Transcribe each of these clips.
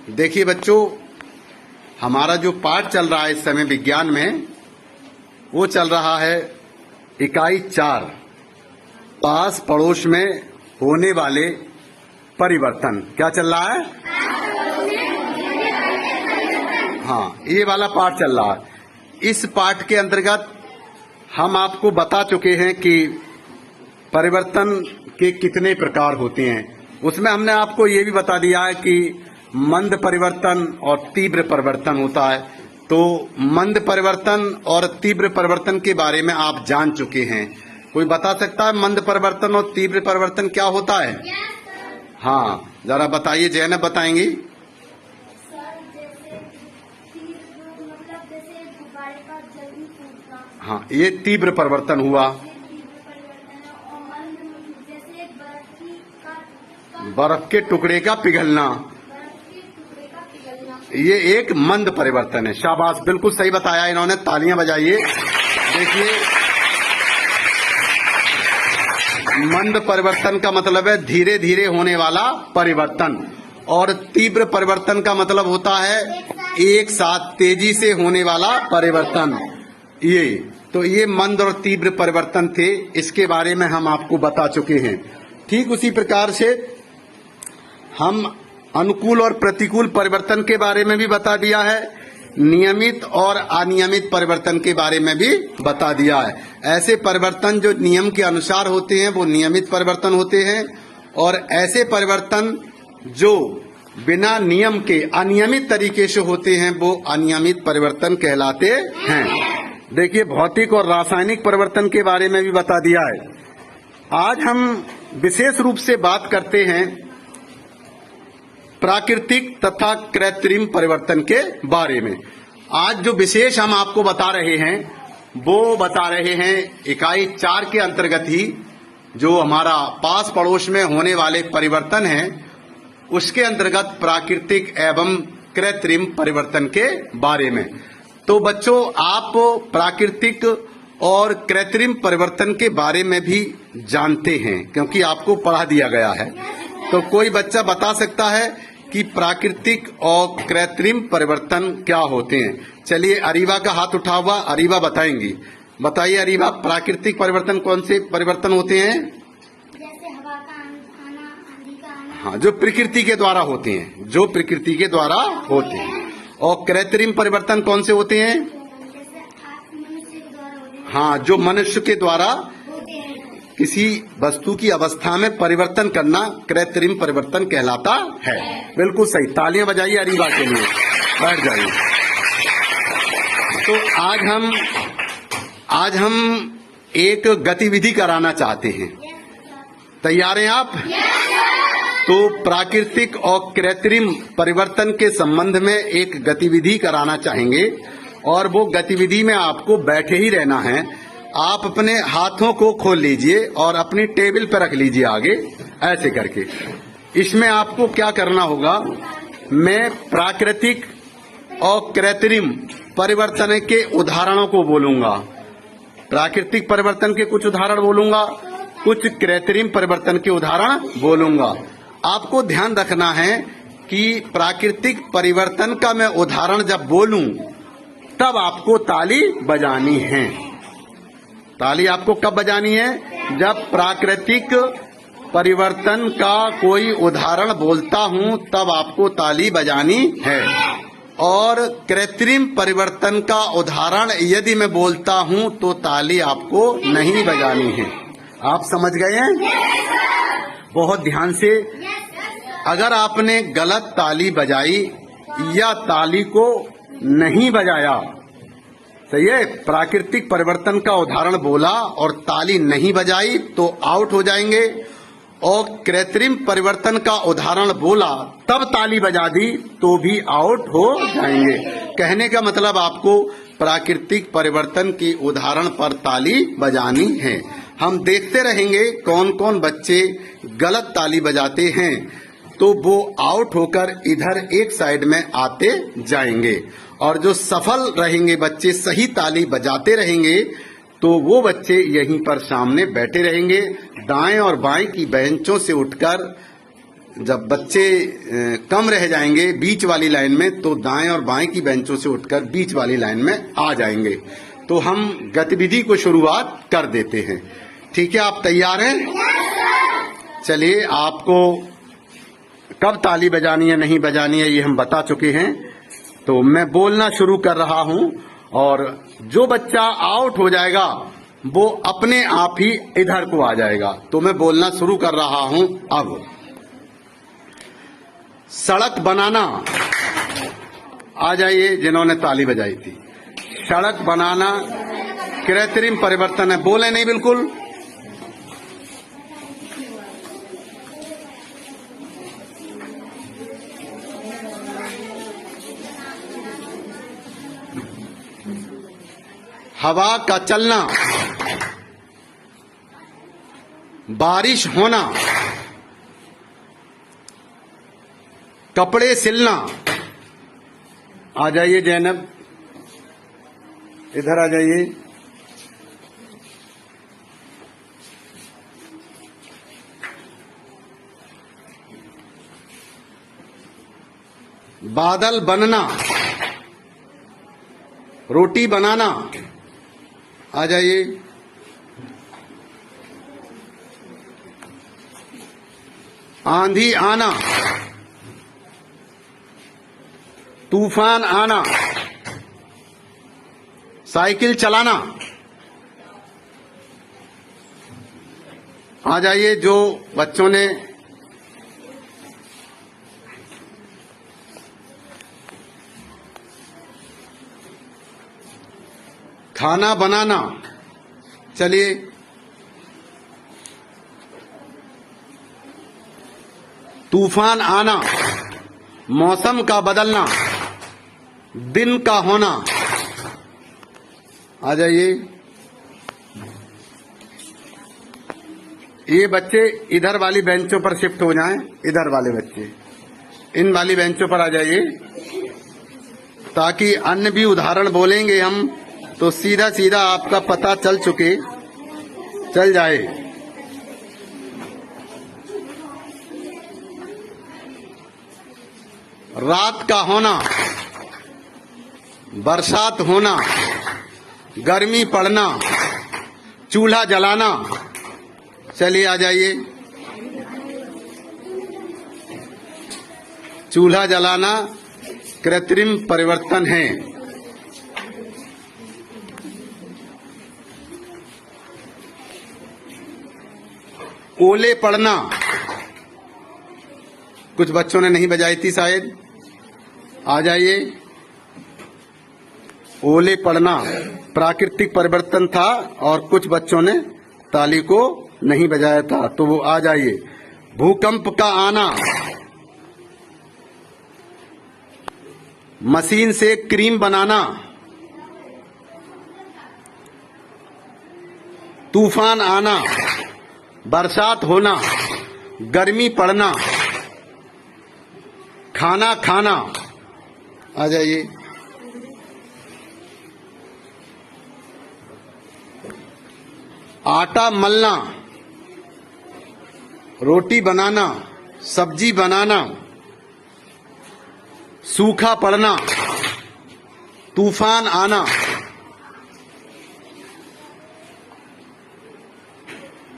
देखिए बच्चों, हमारा जो पाठ चल रहा है इस समय विज्ञान में, वो चल रहा है इकाई 4, पास पड़ोस में होने वाले परिवर्तन। क्या चल रहा है? हाँ, ये वाला पाठ चल रहा है। इस पाठ के अंतर्गत हम आपको बता चुके हैं कि परिवर्तन के कितने प्रकार होते हैं। उसमें हमने आपको ये भी बता दिया है कि मंद परिवर्तन और तीव्र परिवर्तन होता है। तो मंद परिवर्तन और तीव्र परिवर्तन के बारे में आप जान चुके हैं। कोई बता सकता है मंद परिवर्तन और तीव्र परिवर्तन क्या होता है? हाँ, जरा बताइए। जैनब बताएंगी। हाँ, ये तीव्र परिवर्तन हुआ। बर्फ के टुकड़े का पिघलना, ये एक मंद परिवर्तन है। शाबाश, बिल्कुल सही बताया इन्होंने, तालियां बजाइए। देखिए, मंद परिवर्तन का मतलब है धीरे धीरे होने वाला परिवर्तन, और तीव्र परिवर्तन का मतलब होता है एक साथ तेजी से होने वाला परिवर्तन। ये मंद और तीव्र परिवर्तन थे, इसके बारे में हम आपको बता चुके हैं। ठीक उसी प्रकार से हम अनुकूल और प्रतिकूल परिवर्तन के बारे में भी बता दिया है, नियमित और अनियमित परिवर्तन के बारे में भी बता दिया है। ऐसे परिवर्तन जो नियम के अनुसार होते हैं वो नियमित परिवर्तन होते हैं, और ऐसे परिवर्तन जो बिना नियम के अनियमित तरीके से होते हैं वो अनियमित परिवर्तन कहलाते हैं। देखिए, भौतिक और रासायनिक परिवर्तन के बारे में भी बता दिया है। आज हम विशेष रूप से बात करते हैं प्राकृतिक तथा कृत्रिम परिवर्तन के बारे में। आज जो विशेष हम आपको बता रहे हैं वो बता रहे हैं इकाई 4 के अंतर्गत ही, जो हमारा पास पड़ोस में होने वाले परिवर्तन हैं उसके अंतर्गत प्राकृतिक एवं कृत्रिम परिवर्तन के बारे में। तो बच्चों, आप प्राकृतिक और कृत्रिम परिवर्तन के बारे में भी जानते हैं क्योंकि आपको पढ़ा दिया गया है। तो कोई बच्चा बता सकता है कि प्राकृतिक और कृत्रिम परिवर्तन क्या होते हैं? चलिए, अरीबा का हाथ उठा हुआ, अरीबा बताएंगी। बताइए अरीबा, प्राकृतिक परिवर्तन कौन से परिवर्तन होते हैं? जैसे हवा का आना, आंधी का आना। हाँ, जो प्रकृति के द्वारा होते हैं, जो प्रकृति के द्वारा होते हैं। और कृत्रिम परिवर्तन कौन से होते हैं? जैसे मनुष्य के द्वारा होते हैं। हाँ, जो मनुष्य के द्वारा किसी वस्तु की अवस्था में परिवर्तन करना कृत्रिम परिवर्तन कहलाता है। बिल्कुल सही, तालियां बजाइए अरीबा के लिए। बैठ जाइए। तो आज हम एक गतिविधि कराना चाहते हैं। तैयार हैं आप? तो प्राकृतिक और कृत्रिम परिवर्तन के संबंध में एक गतिविधि कराना चाहेंगे, और वो गतिविधि में आपको बैठे ही रहना है। आप अपने हाथों को खोल लीजिए और अपनी टेबल पर रख लीजिए आगे, ऐसे करके। इसमें आपको क्या करना होगा, मैं प्राकृतिक और कृत्रिम परिवर्तन के उदाहरणों को बोलूंगा। प्राकृतिक परिवर्तन के कुछ उदाहरण बोलूंगा, कुछ कृत्रिम परिवर्तन के उदाहरण बोलूंगा। आपको ध्यान रखना है कि प्राकृतिक परिवर्तन का मैं उदाहरण जब बोलूं तब आपको ताली बजानी है। ताली आपको कब बजानी है? जब प्राकृतिक परिवर्तन का कोई उदाहरण बोलता हूं तब आपको ताली बजानी है, और कृत्रिम परिवर्तन का उदाहरण यदि मैं बोलता हूं तो ताली आपको नहीं बजानी है। आप समझ गए हैं? बहुत ध्यान से। अगर आपने गलत ताली बजाई या ताली को नहीं बजाया, सही है, प्राकृतिक परिवर्तन का उदाहरण बोला और ताली नहीं बजाई तो आउट हो जाएंगे, और कृत्रिम परिवर्तन का उदाहरण बोला तब ताली बजा दी तो भी आउट हो जाएंगे। कहने का मतलब आपको प्राकृतिक परिवर्तन के उदाहरण पर ताली बजानी है। हम देखते रहेंगे कौन कौन बच्चे गलत ताली बजाते हैं, तो वो आउट होकर इधर एक साइड में आते जाएंगे, और जो सफल रहेंगे बच्चे, सही ताली बजाते रहेंगे, तो वो बच्चे यहीं पर सामने बैठे रहेंगे। दाएं और बाएं की बेंचों से उठकर जब बच्चे कम रह जाएंगे बीच वाली लाइन में, तो दाएं और बाएं की बेंचों से उठकर बीच वाली लाइन में आ जाएंगे। तो हम गतिविधि को शुरुआत कर देते हैं। ठीक है, आप तैयार हैं? चलिए, आपको कब ताली बजानी है नहीं बजानी है ये हम बता चुके हैं। तो मैं बोलना शुरू कर रहा हूं और जो बच्चा आउट हो जाएगा वो अपने आप ही इधर को आ जाएगा। तो मैं बोलना शुरू कर रहा हूं अब। सड़क बनाना, आ जाइए जिन्होंने ताली बजाई थी। सड़क बनाना कृत्रिम परिवर्तन है, बोले नहीं बिल्कुल। हवा का चलना, बारिश होना, कपड़े सिलना। आ जाइए जैनब, इधर आ जाइए। बादल बनना, रोटी बनाना। आ जाइए। आंधी आना, तूफान आना, साइकिल चलाना। आ जाइए जो बच्चों ने खाना बनाना। चलिए, तूफान आना, मौसम का बदलना, दिन का होना। आ जाइए। ये बच्चे इधर वाली बेंचों पर शिफ्ट हो जाएं, इधर वाले बच्चे इन वाली बेंचों पर आ जाइए, ताकि अन्य भी उदाहरण बोलेंगे हम तो सीधा सीधा आपका पता चल जाए। रात का होना, बरसात होना, गर्मी पड़ना, चूल्हा जलाना। चलिए आ जाइए। चूल्हा जलाना कृत्रिम परिवर्तन है। ओले पड़ना, कुछ बच्चों ने नहीं बजाई थी शायद। आ जाइए। ओले पड़ना प्राकृतिक परिवर्तन था और कुछ बच्चों ने ताली को नहीं बजाया था, तो वो आ जाइए। भूकंप का आना, मशीन से क्रीम बनाना, तूफान आना, बरसात होना, गर्मी पड़ना, खाना खाना। आ जाइए। आटा मलना, रोटी बनाना, सब्जी बनाना, सूखा पड़ना, तूफान आना,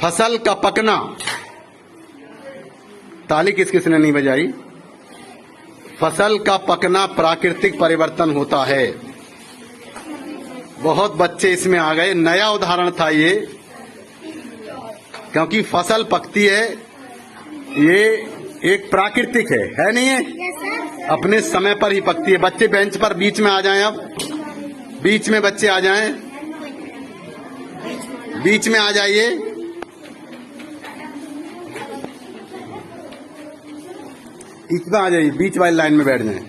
फसल का पकना। ताली किस किस ने नहीं बजाई? फसल का पकना प्राकृतिक परिवर्तन होता है। बहुत बच्चे इसमें आ गए, नया उदाहरण था ये, क्योंकि फसल पकती है, ये एक प्राकृतिक है नहीं है? अपने समय पर ही पकती है। बच्चे बेंच पर बीच में आ जाएं, अब बीच में बच्चे आ जाएं, बीच में आ जाइए। इसमें आ जाइए, बीच वाली लाइन में बैठ जाएं।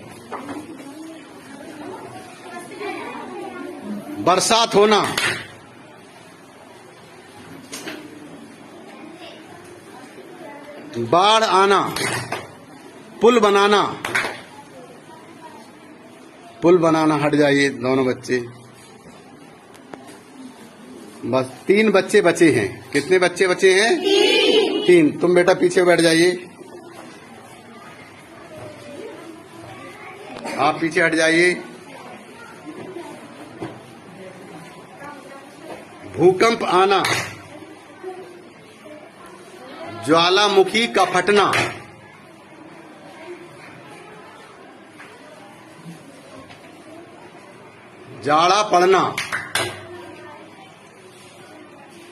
बरसात होना, बाढ़ आना, पुल बनाना, पुल बनाना। हट जाइए दोनों बच्चे, बस 3 बच्चे बचे हैं। कितने बच्चे बचे हैं? 3। तुम बेटा पीछे बैठ जाइए। आप पीछे हट जाइए। भूकंप आना, ज्वालामुखी का फटना, जाड़ा पड़ना,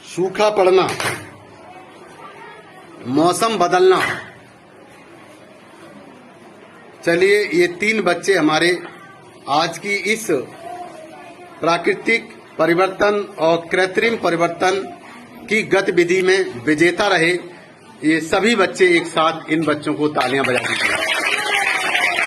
सूखा पड़ना, मौसम बदलना। चलिए, ये 3 बच्चे हमारे आज की इस प्राकृतिक परिवर्तन और कृत्रिम परिवर्तन की गतिविधि में विजेता रहे। ये सभी बच्चे एक साथ इन बच्चों को तालियां बजा दीजिए।